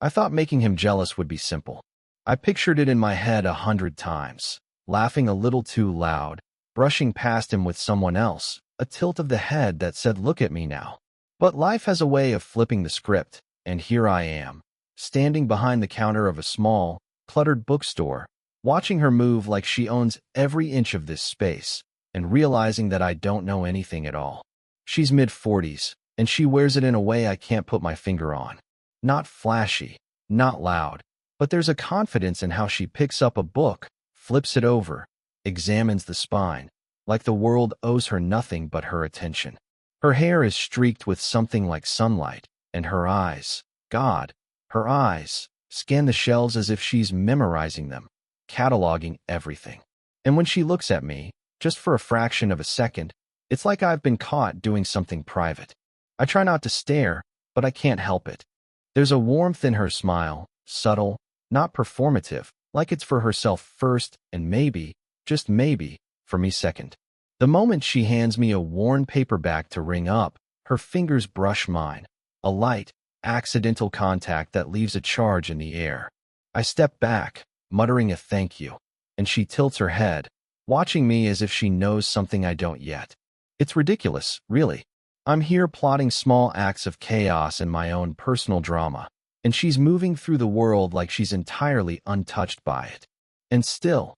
I thought making him jealous would be simple. I pictured it in my head 100 times, laughing a little too loud, brushing past him with someone else, a tilt of the head that said, "Look at me now." But life has a way of flipping the script, and here I am, standing behind the counter of a small, cluttered bookstore, watching her move like she owns every inch of this space, and realizing that I don't know anything at all. She's mid-40s, and she wears it in a way I can't put my finger on. Not flashy, not loud, but there's a confidence in how she picks up a book, flips it over, examines the spine, like the world owes her nothing but her attention. Her hair is streaked with something like sunlight, and her eyes, God, her eyes, scan the shelves as if she's memorizing them, cataloging everything. And when she looks at me, just for a fraction of a second, it's like I've been caught doing something private. I try not to stare, but I can't help it. There's a warmth in her smile, subtle, not performative, like it's for herself first and maybe, just maybe, for me second. The moment she hands me a worn paperback to ring up, her fingers brush mine, a light, accidental contact that leaves a charge in the air. I step back, muttering a thank you, and she tilts her head, watching me as if she knows something I don't yet. It's ridiculous, really. I'm here plotting small acts of chaos in my own personal drama, and she's moving through the world like she's entirely untouched by it. And still,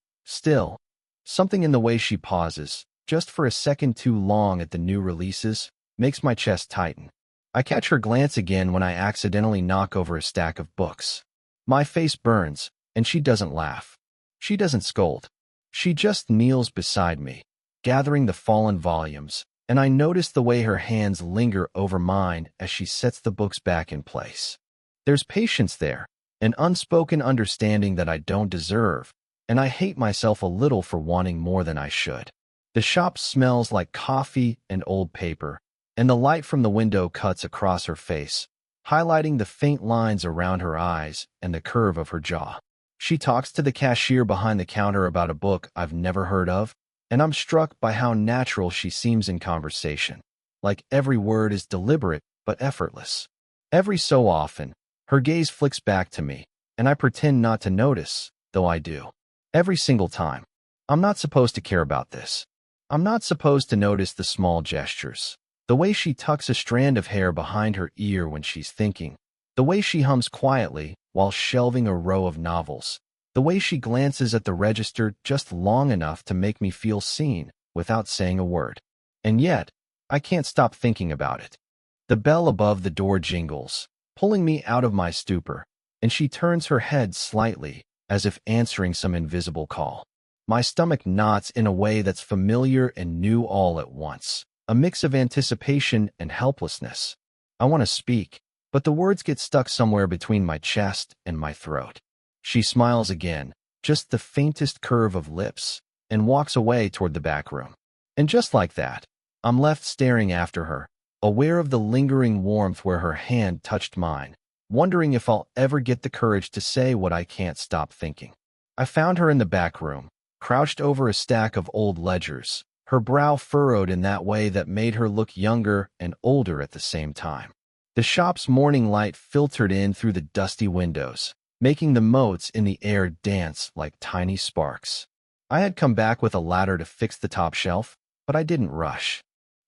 something in the way she pauses, just for a second too long at the new releases, makes my chest tighten. I catch her glance again when I accidentally knock over a stack of books. My face burns, and she doesn't laugh. She doesn't scold. She just kneels beside me, gathering the fallen volumes, and I notice the way her hands linger over mine as she sets the books back in place. There's patience there, an unspoken understanding that I don't deserve, and I hate myself a little for wanting more than I should. The shop smells like coffee and old paper, and the light from the window cuts across her face, highlighting the faint lines around her eyes and the curve of her jaw. She talks to the cashier behind the counter about a book I've never heard of, and I'm struck by how natural she seems in conversation, like every word is deliberate but effortless. Every so often, her gaze flicks back to me, and I pretend not to notice, though I do. Every single time. I'm not supposed to care about this. I'm not supposed to notice the small gestures. The way she tucks a strand of hair behind her ear when she's thinking. The way she hums quietly while shelving a row of novels. The way she glances at the register just long enough to make me feel seen without saying a word. And yet, I can't stop thinking about it. The bell above the door jingles, pulling me out of my stupor, and she turns her head slightly, as if answering some invisible call. My stomach knots in a way that's familiar and new all at once, a mix of anticipation and helplessness. I want to speak, but the words get stuck somewhere between my chest and my throat. She smiles again, just the faintest curve of lips, and walks away toward the back room. And just like that, I'm left staring after her, aware of the lingering warmth where her hand touched mine, wondering if I'll ever get the courage to say what I can't stop thinking. I found her in the back room, crouched over a stack of old ledgers, her brow furrowed in that way that made her look younger and older at the same time. The shop's morning light filtered in through the dusty windows, making the motes in the air dance like tiny sparks. I had come back with a ladder to fix the top shelf, but I didn't rush.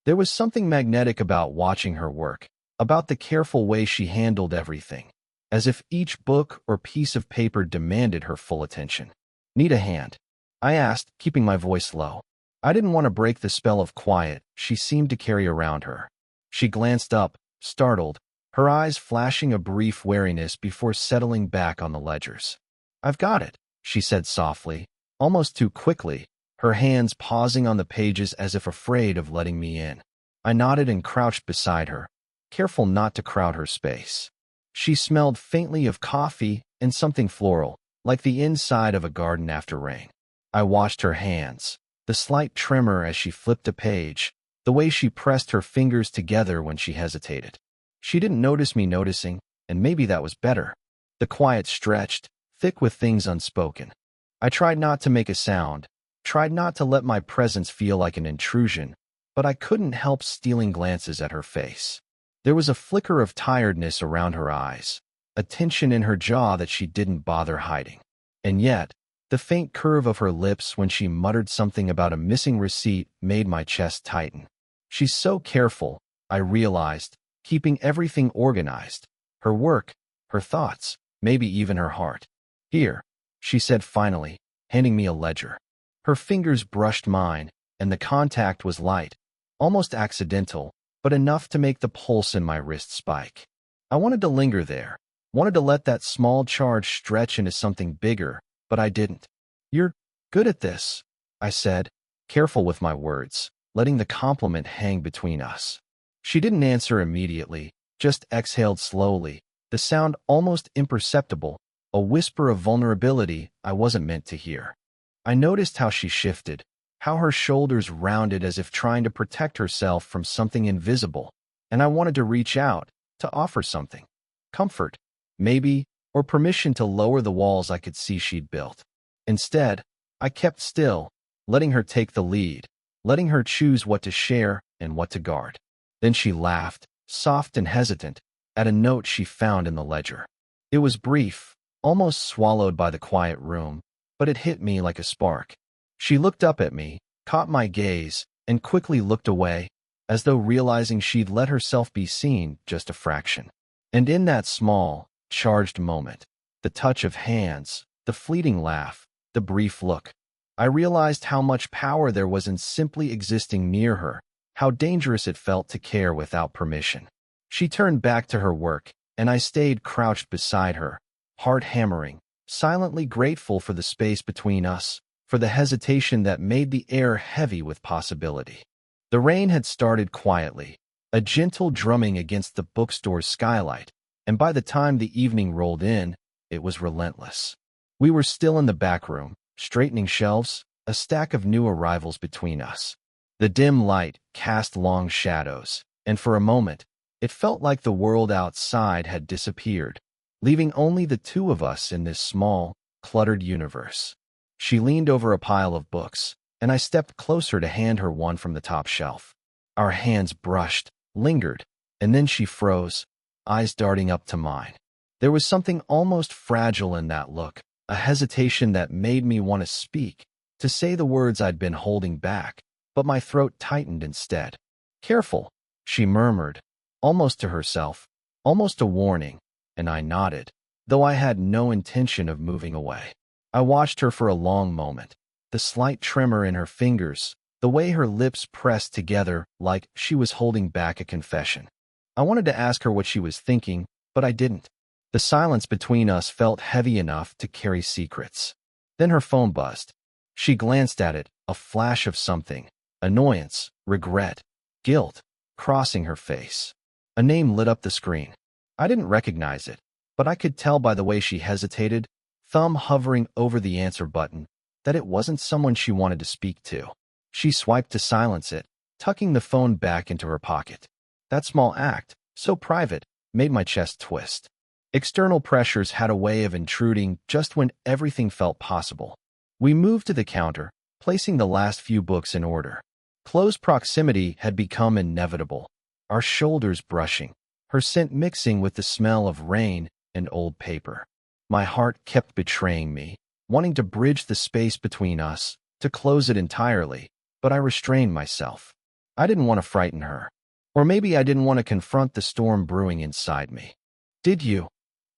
There was something magnetic about watching her work, about the careful way she handled everything, as if each book or piece of paper demanded her full attention. "Need a hand?" I asked, keeping my voice low. I didn't want to break the spell of quiet she seemed to carry around her. She glanced up, startled, her eyes flashing a brief wariness before settling back on the ledgers. "I've got it," she said softly, almost too quickly, her hands pausing on the pages as if afraid of letting me in. I nodded and crouched beside her, careful not to crowd her space. She smelled faintly of coffee and something floral, like the inside of a garden after rain. I watched her hands, the slight tremor as she flipped a page, the way she pressed her fingers together when she hesitated. She didn't notice me noticing, and maybe that was better. The quiet stretched, thick with things unspoken. I tried not to make a sound, tried not to let my presence feel like an intrusion, but I couldn't help stealing glances at her face. There was a flicker of tiredness around her eyes, a tension in her jaw that she didn't bother hiding. And yet, the faint curve of her lips when she muttered something about a missing receipt made my chest tighten. She's so careful, I realized, keeping everything organized. Her work, her thoughts, maybe even her heart. Here, she said finally, handing me a ledger. Her fingers brushed mine, and the contact was light, almost accidental, but enough to make the pulse in my wrist spike. I wanted to linger there, wanted to let that small charge stretch into something bigger, but I didn't. "You're good at this," I said, careful with my words, letting the compliment hang between us. She didn't answer immediately, just exhaled slowly, the sound almost imperceptible, a whisper of vulnerability I wasn't meant to hear. I noticed how she shifted, how her shoulders rounded as if trying to protect herself from something invisible, and I wanted to reach out, to offer something. Comfort, maybe, or permission to lower the walls I could see she'd built. Instead, I kept still, letting her take the lead, letting her choose what to share and what to guard. Then she laughed, soft and hesitant, at a note she found in the ledger. It was brief, almost swallowed by the quiet room, but it hit me like a spark. She looked up at me, caught my gaze, and quickly looked away, as though realizing she'd let herself be seen just a fraction. And in that small, charged moment, the touch of hands, the fleeting laugh, the brief look, I realized how much power there was in simply existing near her, how dangerous it felt to care without permission. She turned back to her work, and I stayed crouched beside her, heart hammering, silently grateful for the space between us, for the hesitation that made the air heavy with possibility. The rain had started quietly, a gentle drumming against the bookstore's skylight, and by the time the evening rolled in, it was relentless. We were still in the back room, straightening shelves, a stack of new arrivals between us. The dim light cast long shadows, and for a moment, it felt like the world outside had disappeared, leaving only the two of us in this small, cluttered universe. She leaned over a pile of books, and I stepped closer to hand her one from the top shelf. Our hands brushed, lingered, and then she froze, eyes darting up to mine. There was something almost fragile in that look, a hesitation that made me want to speak, to say the words I'd been holding back, but my throat tightened instead. "Careful," she murmured, almost to herself, almost a warning, and I nodded, though I had no intention of moving away. I watched her for a long moment, the slight tremor in her fingers, the way her lips pressed together like she was holding back a confession. I wanted to ask her what she was thinking, but I didn't. The silence between us felt heavy enough to carry secrets. Then her phone buzzed. She glanced at it, a flash of something, annoyance, regret, guilt, crossing her face. A name lit up the screen. I didn't recognize it, but I could tell by the way she hesitated, thumb hovering over the answer button, that it wasn't someone she wanted to speak to. She swiped to silence it, tucking the phone back into her pocket. That small act, so private, made my chest twist. External pressures had a way of intruding just when everything felt possible. We moved to the counter, placing the last few books in order. Close proximity had become inevitable, our shoulders brushing, her scent mixing with the smell of rain and old paper. My heart kept betraying me, wanting to bridge the space between us, to close it entirely, but I restrained myself. I didn't want to frighten her. Or maybe I didn't want to confront the storm brewing inside me. "Did you?"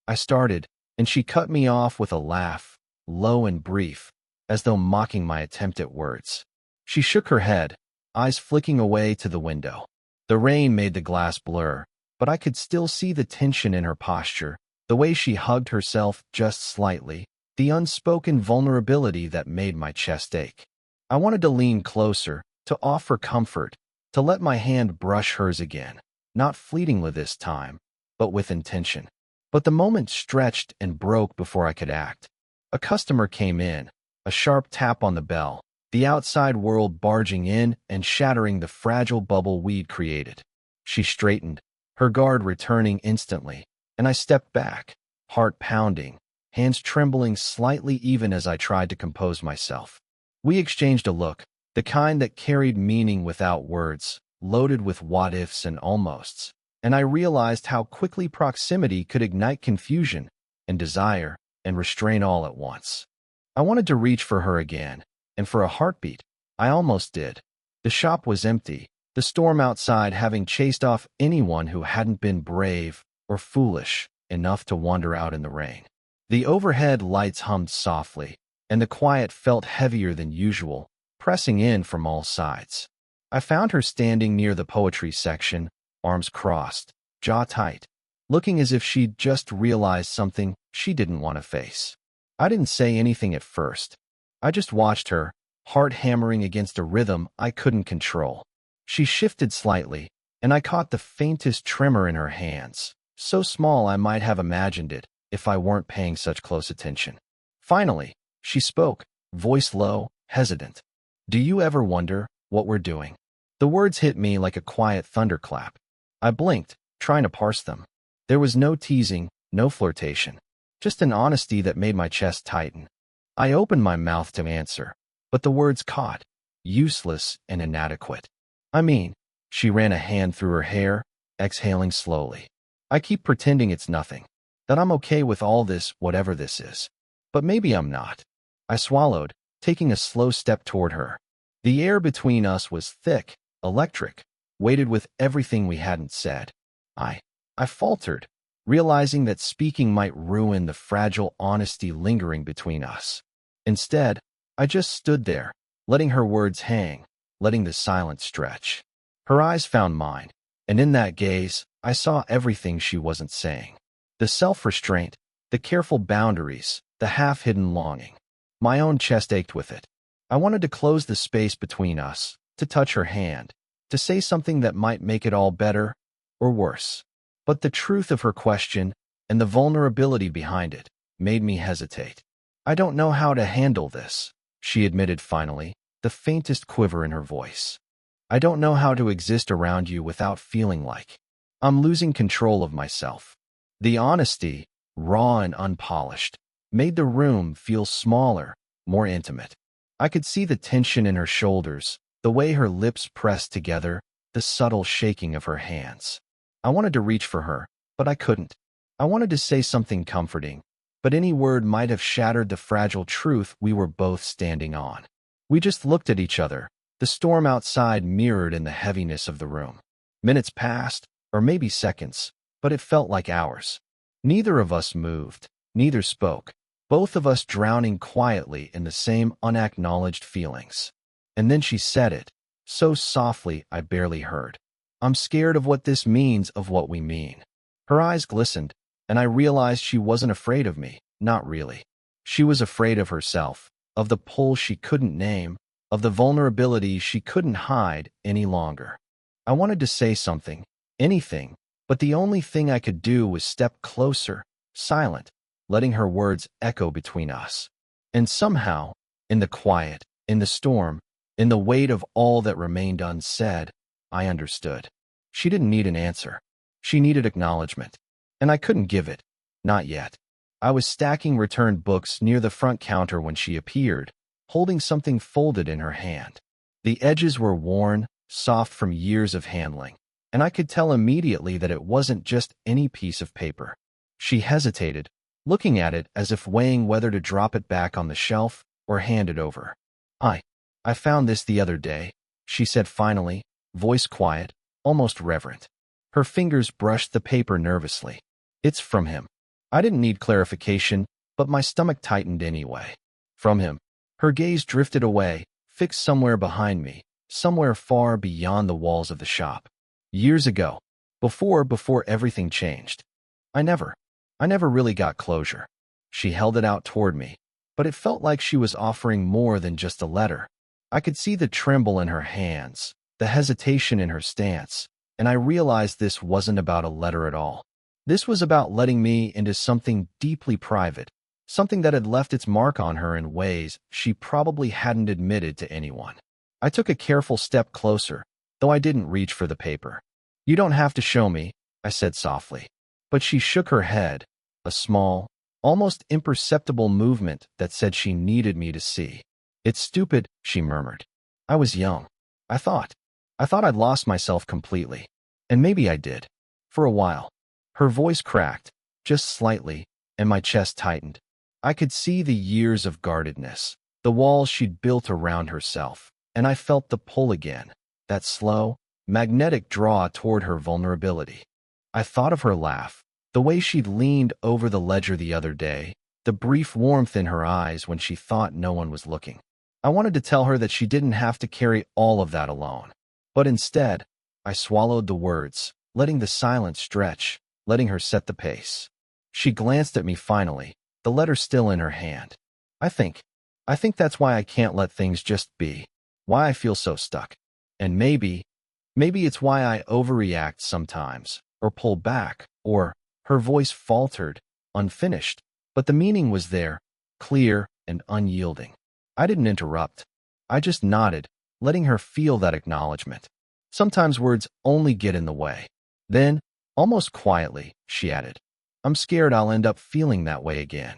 I started, and she cut me off with a laugh, low and brief, as though mocking my attempt at words. She shook her head, eyes flicking away to the window. The rain made the glass blur, but I could still see the tension in her posture, the way she hugged herself just slightly, the unspoken vulnerability that made my chest ache. I wanted to lean closer, to offer comfort, to let my hand brush hers again, not fleetingly this time, but with intention. But the moment stretched and broke before I could act. A customer came in, a sharp tap on the bell, the outside world barging in and shattering the fragile bubble we'd created. She straightened, her guard returning instantly, and I stepped back, heart pounding, hands trembling slightly even as I tried to compose myself. We exchanged a look, the kind that carried meaning without words, loaded with what-ifs and almosts. and I realized how quickly proximity could ignite confusion and desire and restraint all at once. I wanted to reach for her again, and for a heartbeat, I almost did. The shop was empty, the storm outside having chased off anyone who hadn't been brave or foolish enough to wander out in the rain. The overhead lights hummed softly, and the quiet felt heavier than usual, pressing in from all sides. I found her standing near the poetry section, arms crossed, jaw tight, looking as if she'd just realized something she didn't want to face. I didn't say anything at first. I just watched her, heart hammering against a rhythm I couldn't control. She shifted slightly, and I caught the faintest tremor in her hands, so small I might have imagined it if I weren't paying such close attention. Finally, she spoke, voice low, hesitant. "Do you ever wonder what we're doing?" The words hit me like a quiet thunderclap. I blinked, trying to parse them. There was no teasing, no flirtation, just an honesty that made my chest tighten. I opened my mouth to answer, but the words caught, useless and inadequate. She ran a hand through her hair, exhaling slowly. I keep pretending it's nothing, that I'm okay with all this, whatever this is. But maybe I'm not. I swallowed, taking a slow step toward her. The air between us was thick, electric, weighted with everything we hadn't said. I faltered, realizing that speaking might ruin the fragile honesty lingering between us. Instead, I just stood there, letting her words hang, letting the silence stretch. Her eyes found mine, and in that gaze, I saw everything she wasn't saying. The self-restraint, the careful boundaries, the half-hidden longing. My own chest ached with it. I wanted to close the space between us, to touch her hand, to say something that might make it all better or worse. But the truth of her question and the vulnerability behind it made me hesitate. "I don't know how to handle this," she admitted finally, the faintest quiver in her voice. "I don't know how to exist around you without feeling like I'm losing control of myself." The honesty, raw and unpolished, made the room feel smaller, more intimate. I could see the tension in her shoulders, the way her lips pressed together, the subtle shaking of her hands. I wanted to reach for her, but I couldn't. I wanted to say something comforting, but any word might have shattered the fragile truth we were both standing on. We just looked at each other, the storm outside mirrored in the heaviness of the room. Minutes passed, or maybe seconds, but it felt like hours. Neither of us moved, neither spoke, both of us drowning quietly in the same unacknowledged feelings. And then she said it, so softly I barely heard. "I'm scared of what this means, of what we mean." Her eyes glistened, and I realized she wasn't afraid of me, not really. She was afraid of herself, of the pull she couldn't name, of the vulnerability she couldn't hide any longer. I wanted to say something, anything, but the only thing I could do was step closer, silent, letting her words echo between us. And somehow, in the quiet, in the storm, in the weight of all that remained unsaid, I understood. She didn't need an answer. She needed acknowledgement. And I couldn't give it. Not yet. I was stacking returned books near the front counter when she appeared, holding something folded in her hand. The edges were worn, soft from years of handling, and I could tell immediately that it wasn't just any piece of paper. She hesitated, looking at it as if weighing whether to drop it back on the shelf or hand it over. I found this the other day," she said finally, voice quiet, almost reverent. Her fingers brushed the paper nervously. "It's from him." I didn't need clarification, but my stomach tightened anyway. From him. Her gaze drifted away, fixed somewhere behind me, somewhere far beyond the walls of the shop. Years ago, before everything changed. I never really got closure. She held it out toward me, but it felt like she was offering more than just a letter. I could see the tremble in her hands, the hesitation in her stance, and I realized this wasn't about a letter at all. This was about letting me into something deeply private, something that had left its mark on her in ways she probably hadn't admitted to anyone. I took a careful step closer, though I didn't reach for the paper. "You don't have to show me," I said softly. But she shook her head, a small, almost imperceptible movement that said she needed me to see. "It's stupid," she murmured. "I was young. I thought I'd lost myself completely. And maybe I did. For a while. Her voice cracked, just slightly, and my chest tightened. I could see the years of guardedness, the walls she'd built around herself, and I felt the pull again, that slow, magnetic draw toward her vulnerability. I thought of her laugh, the way she'd leaned over the ledger the other day, the brief warmth in her eyes when she thought no one was looking. I wanted to tell her that she didn't have to carry all of that alone. But instead, I swallowed the words, letting the silence stretch, letting her set the pace. She glanced at me finally, the letter still in her hand. I think that's why I can't let things just be, why I feel so stuck. And maybe it's why I overreact sometimes, or pull back, or, her voice faltered, unfinished, but the meaning was there, clear and unyielding. I didn't interrupt. I just nodded, letting her feel that acknowledgement. Sometimes words only get in the way. Then, almost quietly, she added, I'm scared I'll end up feeling that way again,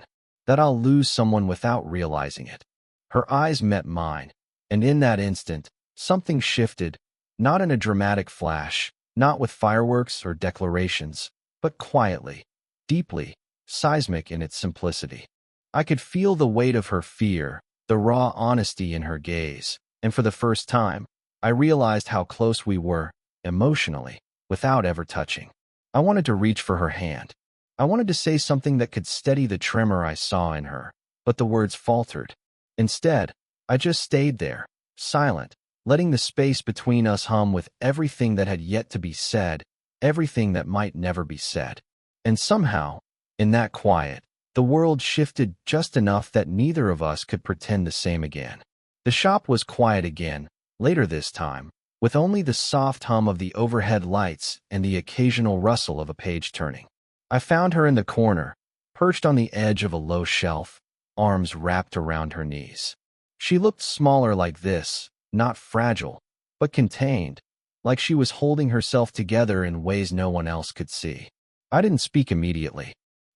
that I'll lose someone without realizing it. Her eyes met mine, and in that instant, something shifted, not in a dramatic flash, not with fireworks or declarations, but quietly, deeply, seismic in its simplicity. I could feel the weight of her fear, the raw honesty in her gaze, and for the first time, I realized how close we were, emotionally, without ever touching. I wanted to reach for her hand. I wanted to say something that could steady the tremor I saw in her, but the words faltered. Instead, I just stayed there, silent, letting the space between us hum with everything that had yet to be said, everything that might never be said. And somehow, in that quiet, the world shifted just enough that neither of us could pretend the same again. The shop was quiet again, later this time, with only the soft hum of the overhead lights and the occasional rustle of a page turning. I found her in the corner, perched on the edge of a low shelf, arms wrapped around her knees. She looked smaller like this, not fragile, but contained, like she was holding herself together in ways no one else could see. I didn't speak immediately.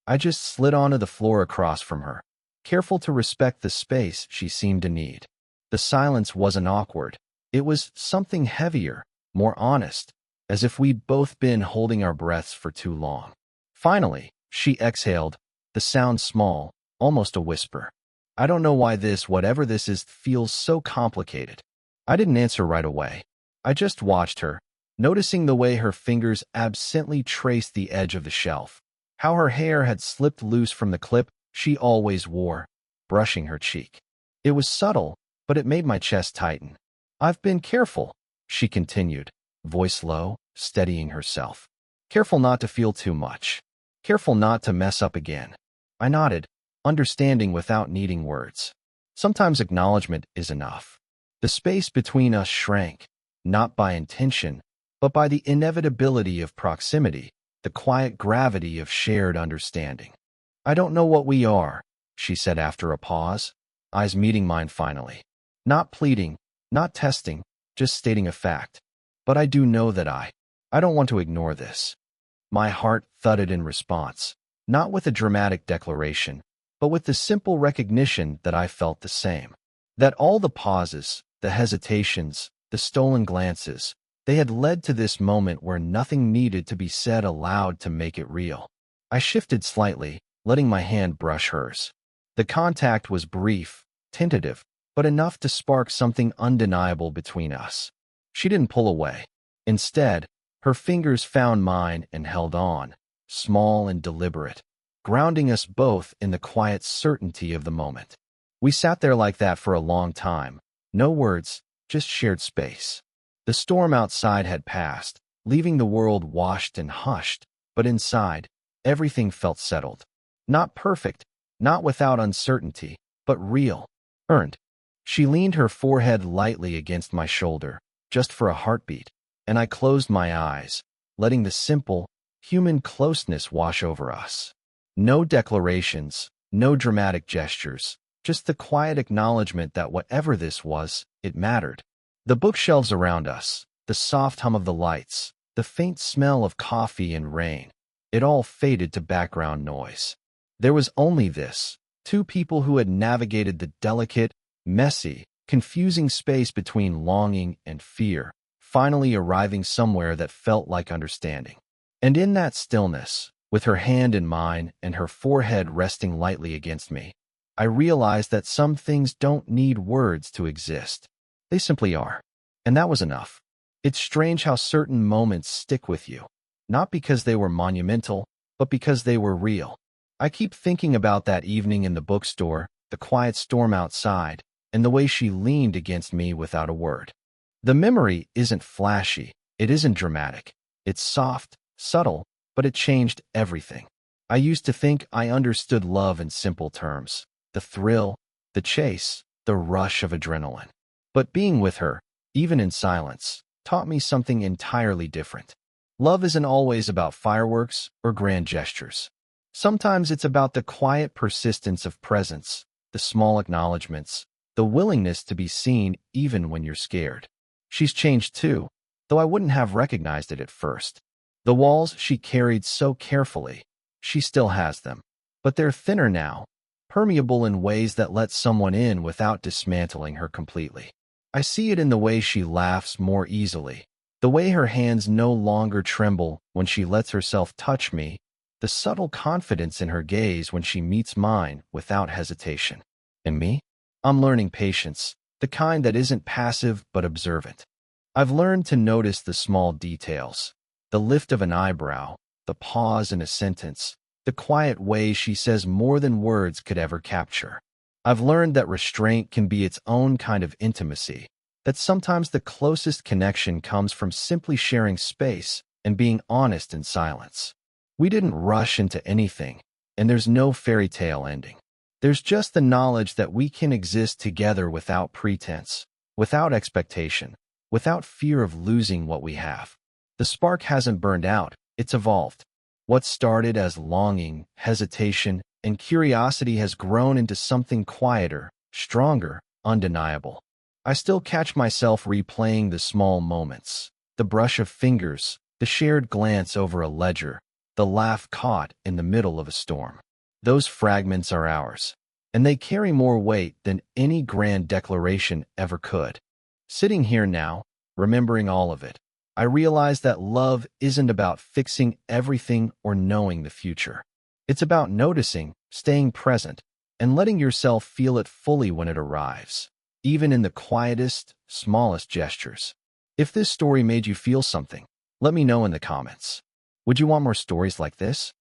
I just slid onto the floor across from her, careful to respect the space she seemed to need. The silence wasn't awkward. It was something heavier, more honest, as if we'd both been holding our breaths for too long. Finally, she exhaled, the sound small, almost a whisper. I don't know why this, whatever this is, feels so complicated. I didn't answer right away. I just watched her, noticing the way her fingers absently traced the edge of the shelf, how her hair had slipped loose from the clip she always wore, brushing her cheek. It was subtle, but it made my chest tighten. I've been careful, she continued, voice low, steadying herself. Careful not to feel too much. Careful not to mess up again. I nodded, understanding without needing words. Sometimes acknowledgement is enough. The space between us shrank, not by intention, but by the inevitability of proximity, the quiet gravity of shared understanding. I don't know what we are, she said after a pause, eyes meeting mine finally. Not pleading, not testing, just stating a fact. But I do know that I don't want to ignore this. My heart thudded in response, not with a dramatic declaration, but with the simple recognition that I felt the same. That all the pauses, the hesitations, the stolen glances, they had led to this moment where nothing needed to be said aloud to make it real. I shifted slightly, letting my hand brush hers. The contact was brief, tentative, but enough to spark something undeniable between us. She didn't pull away. Instead, her fingers found mine and held on, small and deliberate, grounding us both in the quiet certainty of the moment. We sat there like that for a long time, no words, just shared space. The storm outside had passed, leaving the world washed and hushed, but inside, everything felt settled. Not perfect, not without uncertainty, but real, earned. She leaned her forehead lightly against my shoulder, just for a heartbeat, and I closed my eyes, letting the simple, human closeness wash over us. No declarations, no dramatic gestures, just the quiet acknowledgement that whatever this was, it mattered. The bookshelves around us, the soft hum of the lights, the faint smell of coffee and rain, it all faded to background noise. There was only this, two people who had navigated the delicate, messy, confusing space between longing and fear, finally arriving somewhere that felt like understanding. And in that stillness, with her hand in mine and her forehead resting lightly against me, I realized that some things don't need words to exist. They simply are. And that was enough. It's strange how certain moments stick with you, not because they were monumental, but because they were real. I keep thinking about that evening in the bookstore, the quiet storm outside, and the way she leaned against me without a word. The memory isn't flashy, it isn't dramatic. It's soft, subtle, but it changed everything. I used to think I understood love in simple terms. The thrill, the chase, the rush of adrenaline. But being with her, even in silence, taught me something entirely different. Love isn't always about fireworks or grand gestures. Sometimes it's about the quiet persistence of presence, the small acknowledgments, the willingness to be seen even when you're scared. She's changed too, though I wouldn't have recognized it at first. The walls she carried so carefully, she still has them, but they're thinner now, permeable in ways that let someone in without dismantling her completely. I see it in the way she laughs more easily, the way her hands no longer tremble when she lets herself touch me, the subtle confidence in her gaze when she meets mine without hesitation. And me? I'm learning patience, the kind that isn't passive but observant. I've learned to notice the small details, the lift of an eyebrow, the pause in a sentence, the quiet way she says more than words could ever capture. I've learned that restraint can be its own kind of intimacy, that sometimes the closest connection comes from simply sharing space and being honest in silence. We didn't rush into anything, and there's no fairy tale ending. There's just the knowledge that we can exist together without pretense, without expectation, without fear of losing what we have. The spark hasn't burned out, it's evolved. What started as longing, hesitation, and curiosity has grown into something quieter, stronger, undeniable. I still catch myself replaying the small moments, the brush of fingers, the shared glance over a ledger, the laugh caught in the middle of a storm. Those fragments are ours, and they carry more weight than any grand declaration ever could. Sitting here now, remembering all of it, I realize that love isn't about fixing everything or knowing the future. It's about noticing, staying present, and letting yourself feel it fully when it arrives, even in the quietest, smallest gestures. If this story made you feel something, let me know in the comments. Would you want more stories like this?